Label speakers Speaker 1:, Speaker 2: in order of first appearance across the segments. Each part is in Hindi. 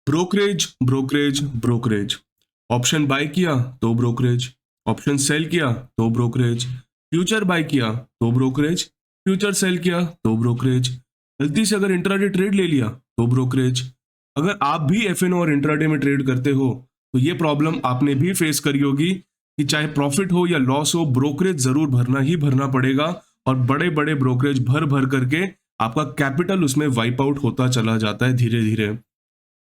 Speaker 1: Brokerage brokerage brokerage. Option buy किया तो ब्रोकरेज, ऑप्शन सेल किया तो ब्रोकरेज, फ्यूचर बाय किया तो ब्रोकरेज, फ्यूचर सेल किया तो ब्रोकरेज, गलती से अगर इंट्राडे ट्रेड ले लिया तो ब्रोकरेज। अगर आप भी एफएनओ और इंट्राडे में ट्रेड करते हो तो ये प्रॉब्लम आपने भी फेस करी होगी कि चाहे प्रॉफिट हो या लॉस हो, ब्रोकरेज जरूर भरना ही भरना पड़ेगा। और बड़े बड़े ब्रोकरेज भर भर करके आपका कैपिटल उसमें वाइप आउट होता चला जाता है धीरे धीरे।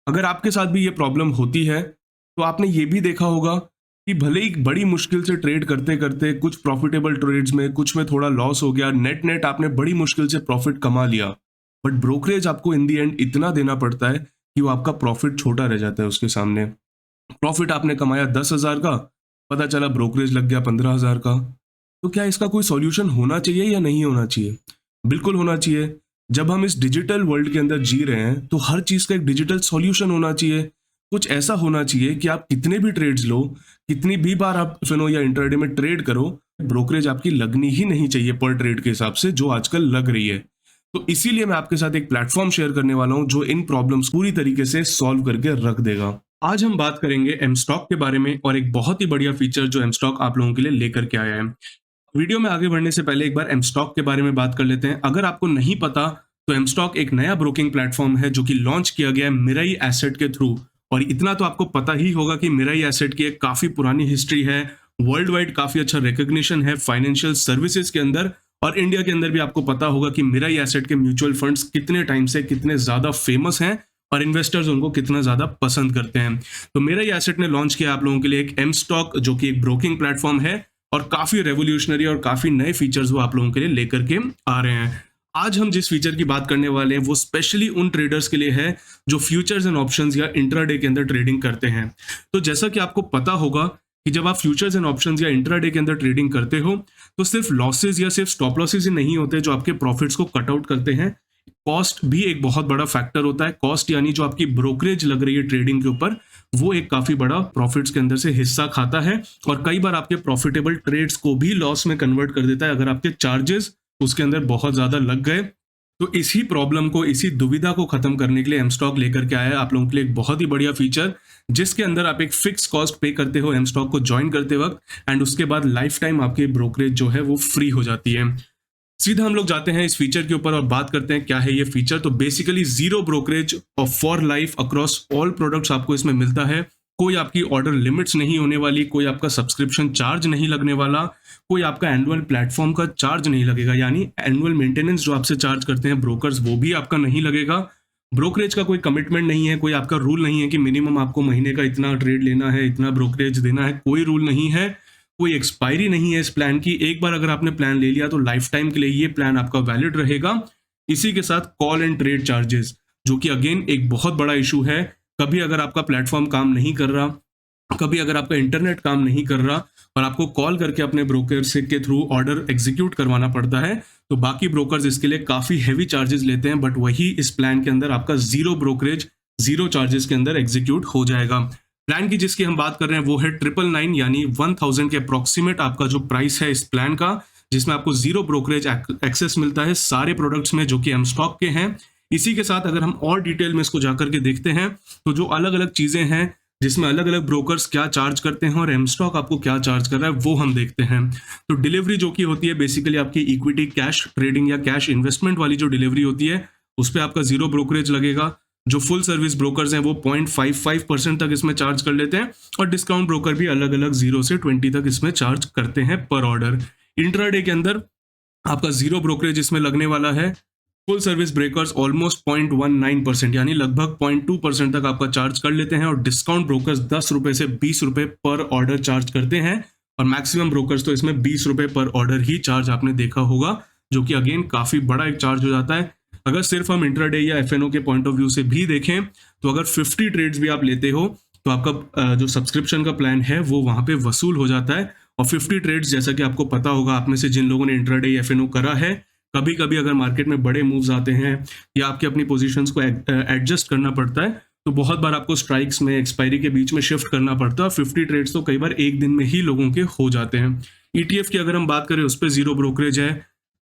Speaker 1: अगर आपके साथ भी ये प्रॉब्लम होती है तो आपने ये भी देखा होगा कि भले ही बड़ी मुश्किल से ट्रेड करते करते कुछ प्रॉफिटेबल ट्रेड्स में कुछ में थोड़ा लॉस हो गया, नेट नेट आपने बड़ी मुश्किल से प्रॉफिट कमा लिया, बट ब्रोकरेज आपको इन दी एंड इतना देना पड़ता है कि वो आपका प्रॉफिट छोटा रह जाता है उसके सामने। प्रॉफिट आपने कमाया 10,000 का, पता चला ब्रोकरेज लग गया 15,000 का। तो क्या इसका कोई सॉल्यूशन होना चाहिए या नहीं होना चाहिए? बिल्कुल होना चाहिए। जब हम इस डिजिटल वर्ल्ड के अंदर जी रहे हैं तो हर चीज का एक डिजिटल सॉल्यूशन होना चाहिए। कुछ ऐसा होना चाहिए कि आप कितने भी ट्रेड्स लो, कितनी भी बार आप फिनो या इंट्राडे में ट्रेड करो, ब्रोकरेज आपकी लगनी ही नहीं चाहिए पर ट्रेड के हिसाब से जो आजकल लग रही है। तो इसीलिए मैं आपके साथ एक प्लेटफॉर्म शेयर करने वाला हूं जो इन प्रॉब्लम्स पूरी तरीके से सॉल्व करके रख देगा। आज हम बात करेंगे एम स्टॉक के बारे में और एक बहुत ही बढ़िया फीचर जो एम स्टॉक आप लोगों के लिए लेकर के आया है। वीडियो में आगे बढ़ने से पहले एक बार एम स्टॉक के बारे में बात कर लेते हैं। अगर आपको नहीं पता तो एम स्टॉक एक नया ब्रोकिंग प्लेटफॉर्म है जो कि लॉन्च किया गया है मिराई एसेट के थ्रू। और इतना तो आपको पता ही होगा कि मिराई एसेट की एक काफी पुरानी हिस्ट्री है, वर्ल्ड वाइड काफी अच्छा रिकॉग्निशन है फाइनेंशियल सर्विसेज के अंदर। और इंडिया के अंदर भी आपको पता होगा कि मिराई एसेट के म्यूचुअल फंड्स कितने टाइम से कितने ज्यादा फेमस हैं और इन्वेस्टर्स उनको कितना ज्यादा पसंद करते हैं। तो मिराई एसेट ने लॉन्च किया आप लोगों के लिए एक एम स्टॉक जो कि एक ब्रोकिंग प्लेटफॉर्म है और काफी रेवोल्यूशनरी और काफी नए फीचर्स वो आप लोगों के लिए लेकर के आ रहे हैं। आज हम जिस फीचर की बात करने वाले हैं वो स्पेशली उन ट्रेडर्स के लिए है जो फ्यूचर्स एंड ऑप्शंस या इंट्राडे के अंदर ट्रेडिंग करते हैं। तो जैसा कि आपको पता होगा कि जब आप फ्यूचर्स एंड ऑप्शंस या इंट्राडे के अंदर ट्रेडिंग करते हो तो सिर्फ लॉसेज या सिर्फ स्टॉप लॉसेज ही नहीं होते जो आपके प्रॉफिट्स को कट आउट करते हैं, कॉस्ट भी एक बहुत बड़ा फैक्टर होता है। कॉस्ट यानी जो आपकी ब्रोकरेज लग रही है ट्रेडिंग के ऊपर, वो एक काफी बड़ा प्रॉफिट्स के अंदर से हिस्सा खाता है और कई बार आपके प्रॉफिटेबल ट्रेड्स को भी लॉस में कन्वर्ट कर देता है अगर आपके चार्जेस उसके अंदर बहुत ज्यादा लग गए। तो इसी प्रॉब्लम को, इसी दुविधा को खत्म करने के लिए एम स्टॉक लेकर के आया है आप लोगों के लिए एक बहुत ही बढ़िया फीचर जिसके अंदर आप एक फिक्स कॉस्ट पे करते हो एम स्टॉक को ज्वाइन करते वक्त एंड उसके बाद लाइफ टाइम आपकी ब्रोकरेज जो है वो फ्री हो जाती है। सीधा हम लोग जाते हैं इस फीचर के ऊपर और बात करते हैं क्या है ये फीचर। तो बेसिकली जीरो ब्रोकरेज और for life across all products आपको इसमें मिलता है। कोई आपकी ऑर्डर लिमिट्स नहीं होने वाली, कोई आपका सब्सक्रिप्शन चार्ज नहीं लगने वाला, कोई आपका एनुअल प्लेटफॉर्म का चार्ज नहीं लगेगा, यानी एनुअल मेंटेनेंस जो आपसे चार्ज करते हैं ब्रोकर्स वो भी आपका नहीं लगेगा। ब्रोकरेज का कोई कमिटमेंट नहीं है, कोई आपका रूल नहीं है कि मिनिमम आपको महीने का इतना ट्रेड लेना है, इतना ब्रोकरेज देना है, कोई रूल नहीं है। कोई एक्सपायरी नहीं है इस प्लान की। एक बार अगर आपने प्लान ले लिया तो लाइफ टाइम के लिए ये प्लान आपका वैलिड रहेगा। इसी के साथ कॉल एंड ट्रेड चार्जेस जो कि अगेन एक बहुत बड़ा इशू है। कभी अगर आपका प्लेटफॉर्म काम नहीं कर रहा, कभी अगर आपका इंटरनेट काम नहीं कर रहा और आपको कॉल करके अपने ब्रोकर से के थ्रू ऑर्डर एग्जीक्यूट करवाना पड़ता है तो बाकी ब्रोकर्स इसके लिए काफी हैवी चार्जेस लेते हैं, बट वही इस प्लान के अंदर आपका जीरो ब्रोकरेज जीरो चार्जेस के अंदर एग्जीक्यूट हो जाएगा। प्लान की जिसकी हम बात कर रहे हैं वो है 999 यानी 1000 के अप्रोक्सीमेट आपका जो प्राइस है इस प्लान का, जिसमें आपको जीरो ब्रोकरेज एक्सेस मिलता है सारे प्रोडक्ट्स में जो कि एम स्टॉक के हैं। इसी के साथ अगर हम और डिटेल में इसको जाकर के देखते हैं तो जो अलग अलग चीजें हैं जिसमें अलग अलग ब्रोकर्स क्या चार्ज करते हैं और एम स्टॉक आपको क्या चार्ज कर रहा है वो हम देखते हैं। तो डिलीवरी जो कि होती है बेसिकली आपकी इक्विटी कैश ट्रेडिंग या कैश इन्वेस्टमेंट वाली जो डिलीवरी होती है उस पर आपका जीरो ब्रोकरेज लगेगा। जो फुल सर्विस ब्रोकर्स हैं वो 0.55% तक इसमें चार्ज कर लेते हैं और डिस्काउंट ब्रोकर भी अलग अलग 0 से 20 तक इसमें चार्ज करते हैं पर ऑर्डर। इंट्राडे के अंदर आपका जीरो ब्रोकरेज इसमें लगने वाला है। फुल सर्विस ब्रोकर्स ऑलमोस्ट 0.19% यानी लगभग 0.2% तक आपका चार्ज कर लेते हैं और डिस्काउंट ब्रोकर्स 10 रुपए से 20 रुपए पर ऑर्डर चार्ज करते हैं और मैक्सिमम ब्रोकर्स तो इसमें 20 रुपए पर ऑर्डर ही चार्ज आपने देखा होगा, जो कि अगेन काफी बड़ा एक चार्ज हो जाता है। अगर सिर्फ हम इंट्राडे या एफएनओ के पॉइंट ऑफ व्यू से भी देखें तो अगर 50 ट्रेड्स भी आप लेते हो तो आपका जो सब्सक्रिप्शन का प्लान है वो वहां पे वसूल हो जाता है। और 50 ट्रेड्स जैसा कि आपको पता होगा आप में से जिन लोगों ने इंट्राडे या एफएनओ करा है, कभी कभी अगर मार्केट में बड़े मूव्स आते हैं या आपकी अपनी पोजीशंस को एडजस्ट करना पड़ता है तो बहुत बार आपको स्ट्राइक्स में एक्सपायरी के बीच में शिफ्ट करना पड़ता है। 50 ट्रेड्स तो कई बार एक दिन में ही लोगों के हो जाते हैं। ईटीएफ की अगर हम बात करें उस पर जीरो ब्रोकरेज है।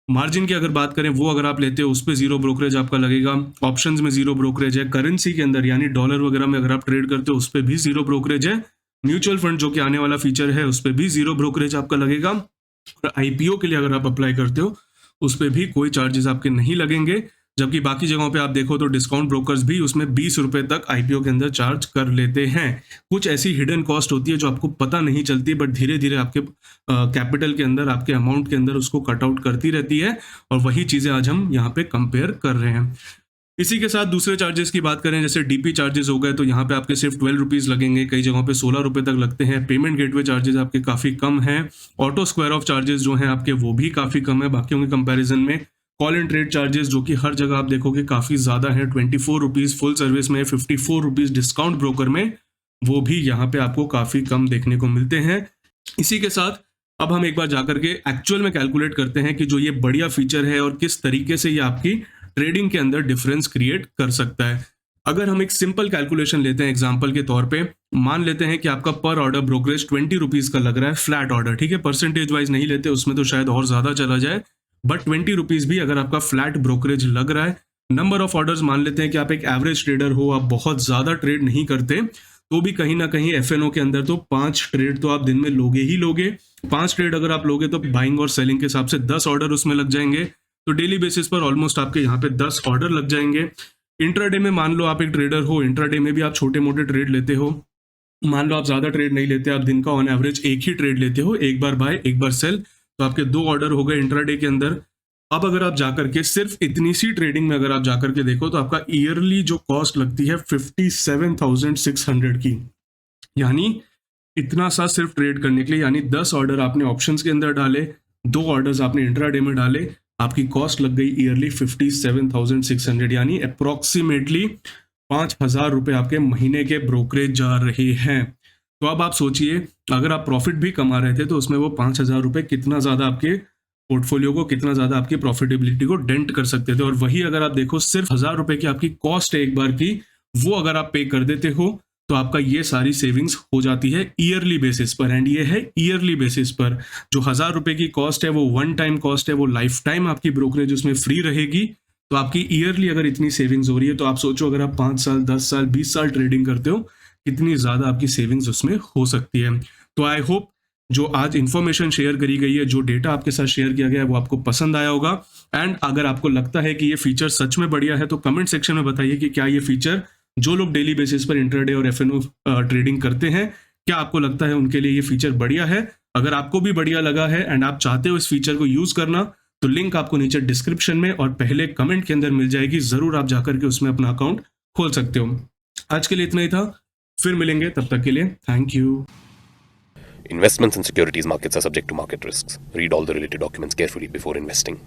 Speaker 1: मार्जिन की अगर बात करें वो अगर आप लेते हो उस पर जीरो ब्रोकरेज आपका लगेगा। ऑप्शंस में जीरो ब्रोकरेज है। करेंसी के अंदर यानी डॉलर वगैरह में अगर आप ट्रेड करते हो उस पर भी जीरो ब्रोकरेज है। म्यूचुअल फंड जो कि आने वाला फीचर है उस पर भी जीरो ब्रोकरेज आपका लगेगा। और आईपीओ के लिए अगर आप अप्लाई करते हो उस पर भी कोई चार्जेस आपके नहीं लगेंगे। जबकि बाकी जगहों पे आप देखो तो डिस्काउंट ब्रोकर्स भी उसमें 20 रुपए तक आईपीओ के अंदर चार्ज कर लेते हैं। कुछ ऐसी हिडन कॉस्ट होती है जो आपको पता नहीं चलती, बट धीरे धीरे आपके कैपिटल के अंदर, आपके अमाउंट के अंदर उसको कट आउट करती रहती है। और वही चीजें आज हम यहाँ पे कंपेयर कर रहे हैं। इसी के साथ दूसरे चार्जेस की बात करें, जैसे डीपी चार्जेस हो गए तो यहाँ पे आपके सिर्फ 12 रुपीज लगेंगे, कई जगहों पे 16 रुपए तक लगते हैं। पेमेंट गेटवे चार्जेस आपके काफी कम हैं। ऑटो स्क्वायर ऑफ चार्जेस जो हैं आपके वो भी काफी कम है बाकियों के कंपैरिजन में। कॉल एंड ट्रेड चार्जेस जो कि हर जगह आप देखोगे काफी ज्यादा है, 24 रुपीज फुल सर्विस में, 54 रुपीज डिस्काउंट ब्रोकर में, वो भी यहाँ पे आपको काफी कम देखने को मिलते हैं। इसी के साथ अब हम एक बार जाकर के एक्चुअल में कैलकुलेट करते हैं कि जो ये बढ़िया फीचर है और किस तरीके से ये आपकी ट्रेडिंग के अंदर डिफरेंस क्रिएट कर सकता है। अगर हम एक सिंपल कैलकुलेशन लेते हैं एग्जांपल के तौर पे, मान लेते हैं कि आपका पर ऑर्डर ब्रोकरेज 20 रुपीज का लग रहा है फ्लैट ऑर्डर, ठीक है, परसेंटेज वाइज नहीं लेते, उसमें तो शायद और ज्यादा चला जाए, बट 20 रुपीज भी अगर आपका फ्लैट ब्रोकरेज लग रहा है। नंबर ऑफ ऑर्डर्स मान लेते हैं कि आप एक एवरेज ट्रेडर हो, आप बहुत ज्यादा ट्रेड नहीं करते, तो भी कहीं ना कहीं एफएनओ के अंदर तो 5 ट्रेड तो आप दिन में लोगे ही लोगे। 5 ट्रेड अगर आप लोगे तो बाइंग और सेलिंग के हिसाब से 10 ऑर्डर उसमें लग जाएंगे। तो डेली बेसिस पर ऑलमोस्ट आपके यहाँ पे 10 ऑर्डर लग जाएंगे। इंट्राडे में मान लो आप एक ट्रेडर हो, इंट्राडे में भी आप छोटे मोटे ट्रेड लेते हो, मान लो आप ज्यादा ट्रेड नहीं लेते, आप दिन का ऑन एवरेज एक ही ट्रेड लेते हो, एक बार बाय एक बार सेल, तो आपके 2 ऑर्डर हो गए इंट्राडे के अंदर। अब अगर आप जाकर के सिर्फ इतनी सी ट्रेडिंग में अगर आप जाकर के देखो तो आपका ईयरली जो कॉस्ट लगती है 57,600 की, यानी इतना सा सिर्फ ट्रेड करने के लिए, यानी 10 ऑर्डर आपने ऑप्शंस के अंदर डाले, 2 ऑर्डर्स आपने इंट्राडे में डाले, आपकी कॉस्ट लग गई ईयरली 57,600, यानी अप्रोक्सीमेटली 5,000 रुपए आपके महीने के ब्रोकरेज जा रहे हैं। तो अब आप सोचिए अगर आप प्रॉफिट भी कमा रहे थे तो उसमें वो 5,000 रुपए कितना ज्यादा आपके पोर्टफोलियो को, कितना ज्यादा आपकी प्रॉफिटेबिलिटी को डेंट कर सकते थे। और वही अगर आप देखो सिर्फ 1,000 रुपए की आपकी कॉस्ट है एक बार की, वो अगर आप पे कर देते हो तो आपका ये सारी सेविंग्स हो जाती है ईयरली बेसिस पर। एंड ये है ईयरली बेसिस पर, जो 1,000 रुपए की कॉस्ट है वो वन टाइम कॉस्ट है, वो लाइफ टाइम आपकी ब्रोकरेज उसमें फ्री रहेगी। तो आपकी ईयरली अगर इतनी सेविंग्स हो रही है तो आप सोचो अगर आप 5 साल 10 साल 20 साल ट्रेडिंग करते हो कितनी ज्यादा आपकी सेविंग्स उसमें हो सकती है। तो आई होप जो आज इंफॉर्मेशन शेयर करी गई है, जो डेटा आपके साथ शेयर किया गया है, वो आपको पसंद आया होगा। एंड अगर आपको लगता है कि ये फीचर सच में बढ़िया है तो कमेंट सेक्शन में बताइए कि क्या ये फीचर जो लोग डेली बेसिस पर इंट्राडे और एफएनओ ट्रेडिंग करते हैं, क्या आपको लगता है उनके लिए ये फीचर बढ़िया है। अगर आपको भी बढ़िया लगा है एंड आप चाहते हो इस फीचर को यूज करना, तो लिंक आपको नीचे डिस्क्रिप्शन में और पहले कमेंट के अंदर मिल जाएगी, जरूर आप जाकर के उसमें अपना अकाउंट खोल सकते हो। आज के लिए इतना ही था, फिर मिलेंगे, तब तक के लिए thank you.
Speaker 2: Investments in securities markets are subject to market risks. Read all the related documents carefully before investing.